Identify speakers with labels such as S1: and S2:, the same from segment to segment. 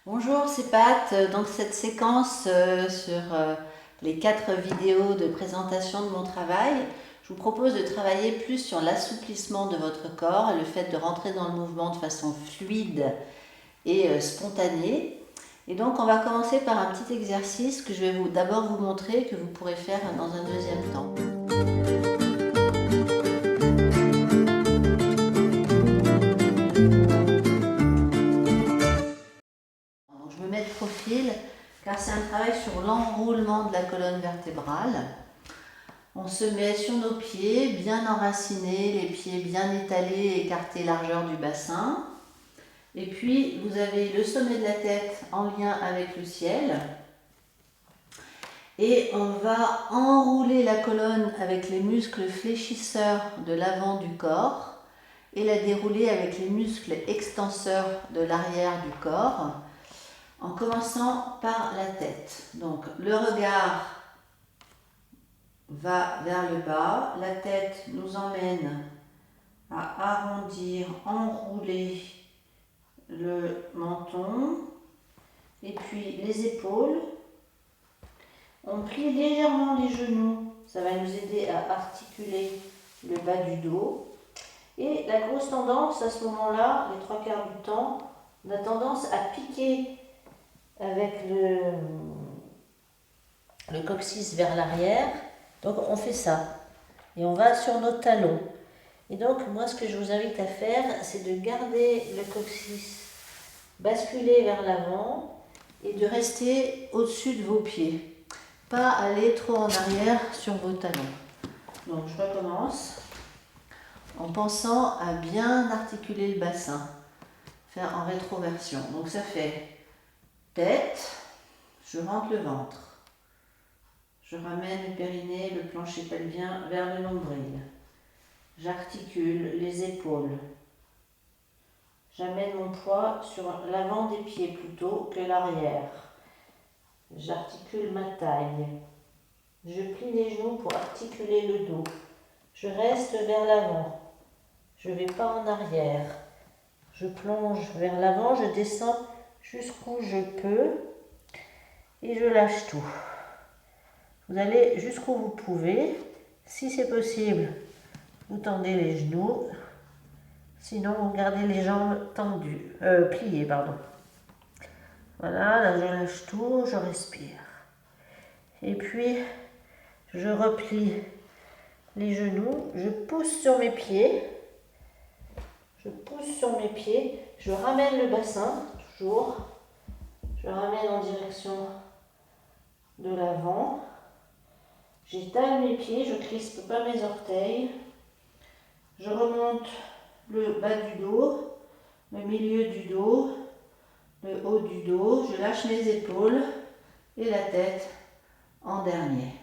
S1: Bonjour, c'est Pat. Dans cette séquence sur les 4 vidéos de présentation de mon travail, je vous propose de travailler plus sur l'assouplissement de votre corps et le fait de rentrer dans le mouvement de façon fluide et spontanée. Et donc on va commencer par un petit exercice que je vais d'abord vous montrer, que vous pourrez faire dans un deuxième temps. Donc, je me mets de profil car c'est un travail sur l'enroulement de la colonne vertébrale. On se met sur nos pieds, bien enracinés, les pieds bien étalés, écartés largeur du bassin. Et puis, vous avez le sommet de la tête en lien avec le ciel. Et on va enrouler la colonne avec les muscles fléchisseurs de l'avant du corps et la dérouler avec les muscles extenseurs de l'arrière du corps, en commençant par la tête. Donc, le regard va vers le bas, la tête nous emmène à arrondir, enrouler le menton et puis les épaules. On plie légèrement les genoux, ça va nous aider à articuler le bas du dos. Et la grosse tendance à ce moment-là, les 3/4 du temps, on a tendance à piquer avec le coccyx vers l'arrière. Donc on fait ça et on va sur nos talons. Et donc moi ce que je vous invite à faire, c'est de garder le coccyx basculé vers l'avant et de rester au-dessus de vos pieds. Pas aller trop en arrière sur vos talons. Donc je recommence en pensant à bien articuler le bassin, faire en rétroversion. Donc ça fait tête, je rentre le ventre. Je ramène le périnée, le plancher pelvien vers le nombril. J'articule les épaules. J'amène mon poids sur l'avant des pieds plutôt que l'arrière. J'articule ma taille. Je plie les genoux pour articuler le dos. Je reste vers l'avant. Je ne vais pas en arrière. Je plonge vers l'avant, je descends jusqu'où je peux et je lâche tout. Vous allez jusqu'où vous pouvez. Si c'est possible, vous tendez les genoux. Sinon, vous gardez les jambes tendues, pliées, pardon. Voilà, là je lâche tout, je respire. Et puis, je replie les genoux, je pousse sur mes pieds. Je pousse sur mes pieds, je ramène le bassin, toujours. Je ramène en direction de l'avant. J'étale mes pieds, je ne crispe pas mes orteils. Je remonte le bas du dos, le milieu du dos, le haut du dos. Je lâche mes épaules et la tête en dernier.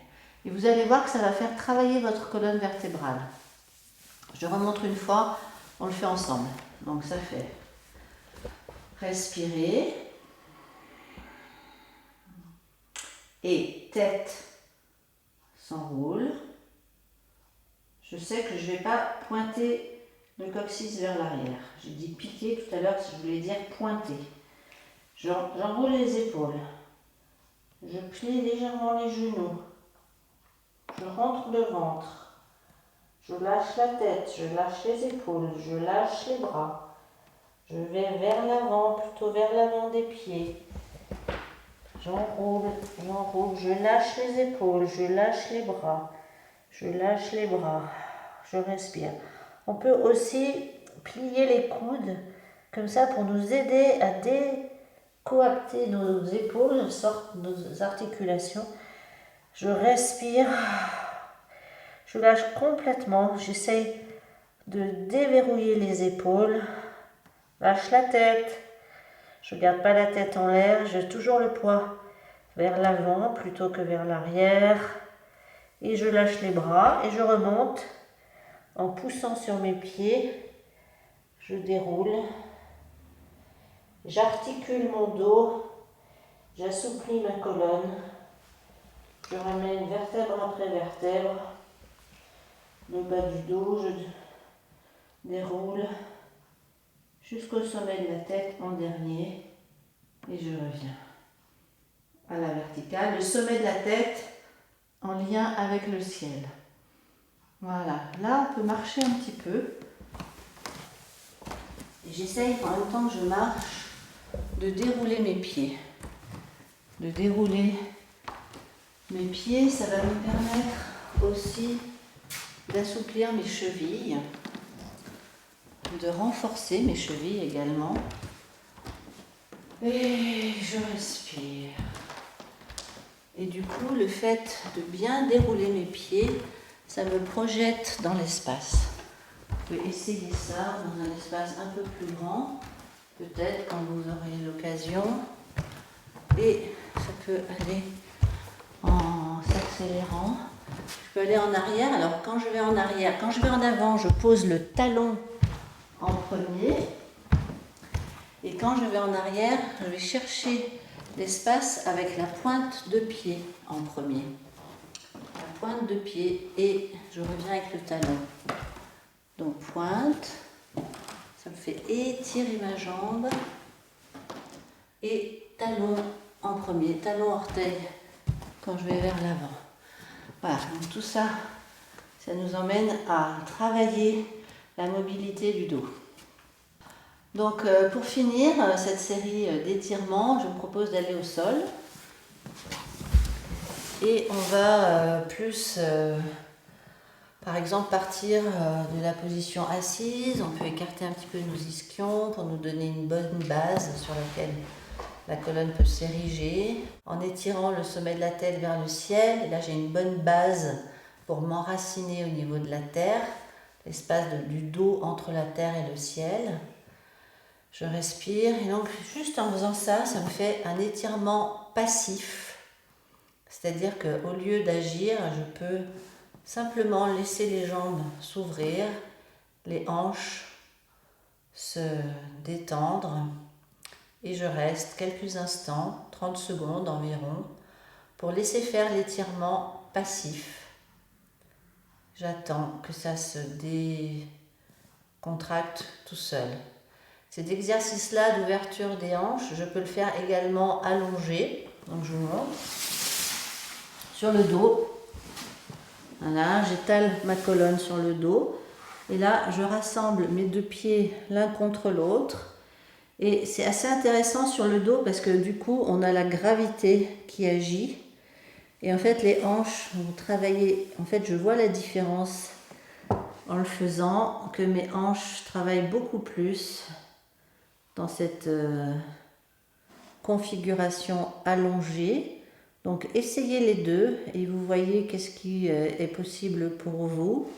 S1: Et vous allez voir que ça va faire travailler votre colonne vertébrale. Je remonte une fois, on le fait ensemble. Donc ça fait respirer et tête s'enroule. Je sais que je ne vais pas pointer le coccyx vers l'arrière. J'ai dit piquer tout à l'heure, je voulais dire pointer. J'enroule les épaules. Je plie légèrement les genoux. Je rentre le ventre. Je lâche la tête, je lâche les épaules, je lâche les bras. Je vais vers l'avant, plutôt vers l'avant des pieds. J'enroule, je lâche les épaules, je lâche les bras. Je lâche les bras, je respire. On peut aussi plier les coudes comme ça pour nous aider à décoacter nos épaules, nos articulations. Je respire, je lâche complètement, j'essaye de déverrouiller les épaules, lâche la tête, je ne garde pas la tête en l'air, j'ai toujours le poids vers l'avant plutôt que vers l'arrière. Et je lâche les bras et je remonte en poussant sur mes pieds. Je déroule. J'articule mon dos. J'assouplis ma colonne. Je ramène vertèbre après vertèbre. Le bas du dos, je déroule jusqu'au sommet de la tête en dernier. Et je reviens à la verticale, le sommet de la tête en lien avec le ciel. Voilà, là on peut marcher un petit peu. Et j'essaye en même temps que je marche de dérouler mes pieds. De dérouler mes pieds, ça va me permettre aussi d'assouplir mes chevilles, de renforcer mes chevilles également. Et je respire. Et du coup, le fait de bien dérouler mes pieds, ça me projette dans l'espace. Je vais essayer ça dans un espace un peu plus grand, peut-être quand vous aurez l'occasion. Et ça peut aller en s'accélérant. Je peux aller en arrière. Alors quand je vais en arrière, quand je vais en avant, je pose le talon en premier. Et quand je vais en arrière, je vais chercher l'espace avec la pointe de pied en premier. La pointe de pied et je reviens avec le talon. Donc pointe, ça me fait étirer ma jambe et talon en premier, talon orteil quand je vais vers l'avant. Voilà, donc tout ça, ça nous emmène à travailler la mobilité du dos. Donc pour finir cette série d'étirements, je vous propose d'aller au sol. Et on va par exemple, partir de la position assise. On peut écarter un petit peu nos ischions pour nous donner une bonne base sur laquelle la colonne peut s'ériger. En étirant le sommet de la tête vers le ciel, et là j'ai une bonne base pour m'enraciner au niveau de la terre, l'espace du dos entre la terre et le ciel. Je respire et donc juste en faisant ça, ça me fait un étirement passif. C'est-à-dire qu'au lieu d'agir, je peux simplement laisser les jambes s'ouvrir, les hanches se détendre et je reste quelques instants, 30 secondes environ, pour laisser faire l'étirement passif. J'attends que ça se décontracte tout seul. Cet exercice-là d'ouverture des hanches, je peux le faire également allongé. Donc je monte sur le dos. Voilà, j'étale ma colonne sur le dos. Et là, je rassemble mes deux pieds l'un contre l'autre. Et c'est assez intéressant sur le dos parce que du coup, on a la gravité qui agit. Et en fait, les hanches vont travailler. En fait, je vois la différence en le faisant, que mes hanches travaillent beaucoup plus dans cette configuration allongée. Donc essayez les deux et vous voyez qu'est-ce qui est possible pour vous,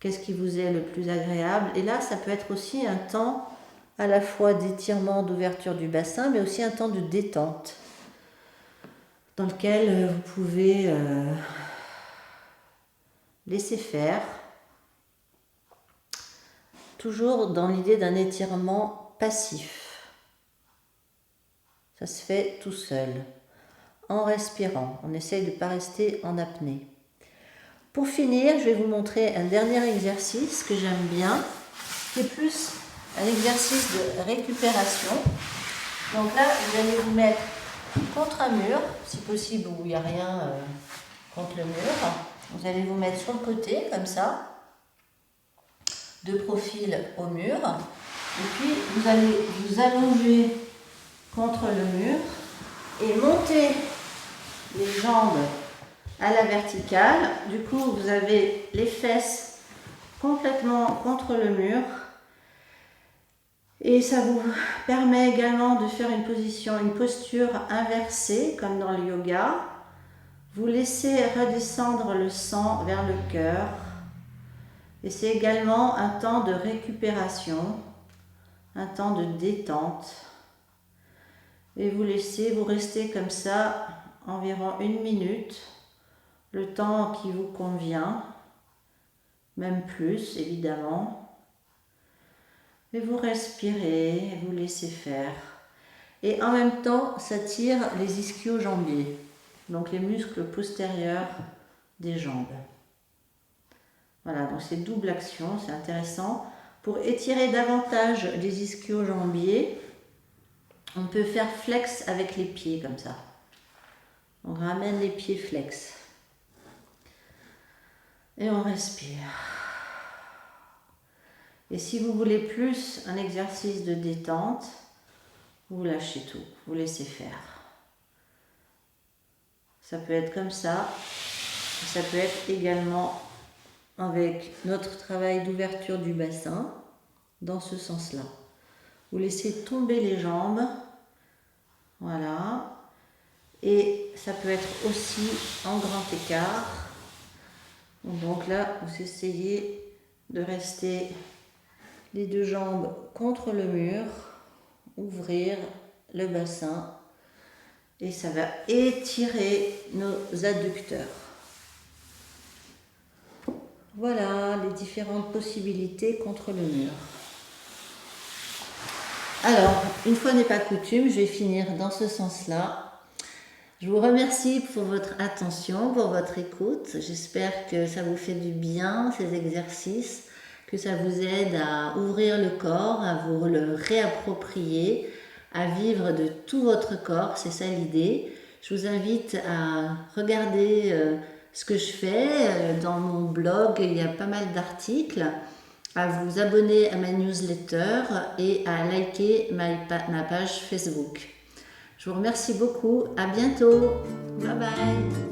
S1: qu'est-ce qui vous est le plus agréable. Et là, ça peut être aussi un temps à la fois d'étirement, d'ouverture du bassin, mais aussi un temps de détente dans lequel vous pouvez laisser faire, toujours dans l'idée d'un étirement passif. Ça se fait tout seul, en respirant. On essaye de ne pas rester en apnée. Pour finir, je vais vous montrer un dernier exercice que j'aime bien, qui est plus un exercice de récupération. Donc là, vous allez vous mettre contre un mur, si possible où il n'y a rien contre le mur. Vous allez vous mettre sur le côté, comme ça, de profil au mur. Et puis, vous allez vous allonger contre le mur et monter les jambes à la verticale. Du coup, vous avez les fesses complètement contre le mur. Et ça vous permet également de faire une posture inversée, comme dans le yoga. Vous laissez redescendre le sang vers le cœur. Et c'est également un temps de récupération, un temps de détente. Et vous restez comme ça environ 1 minute, le temps qui vous convient, même plus évidemment. Et vous respirez, vous laissez faire. Et en même temps, ça tire les ischio-jambiers, donc les muscles postérieurs des jambes. Voilà, donc c'est double action, c'est intéressant. Pour étirer davantage les ischio-jambiers, On peut faire flex avec les pieds comme ça. On ramène les pieds flex. Et on respire. Et si vous voulez plus un exercice de détente, vous lâchez tout, vous laissez faire. Ça peut être comme ça peut être également avec notre travail d'ouverture du bassin, dans ce sens-là. Vous laissez tomber les jambes, voilà. Et ça peut être aussi en grand écart. Donc là, vous essayez de rester les deux jambes contre le mur, ouvrir le bassin et ça va étirer nos adducteurs. Voilà les différentes possibilités contre le mur. Alors, une fois n'est pas coutume, je vais finir dans ce sens-là. Je vous remercie pour votre attention, pour votre écoute. J'espère que ça vous fait du bien, ces exercices, que ça vous aide à ouvrir le corps, à vous le réapproprier, à vivre de tout votre corps, c'est ça l'idée. Je vous invite à regarder ce que je fais. Dans mon blog, il y a pas mal d'articles. À vous abonner à ma newsletter et à liker ma page Facebook. Je vous remercie beaucoup. À bientôt. Bye bye.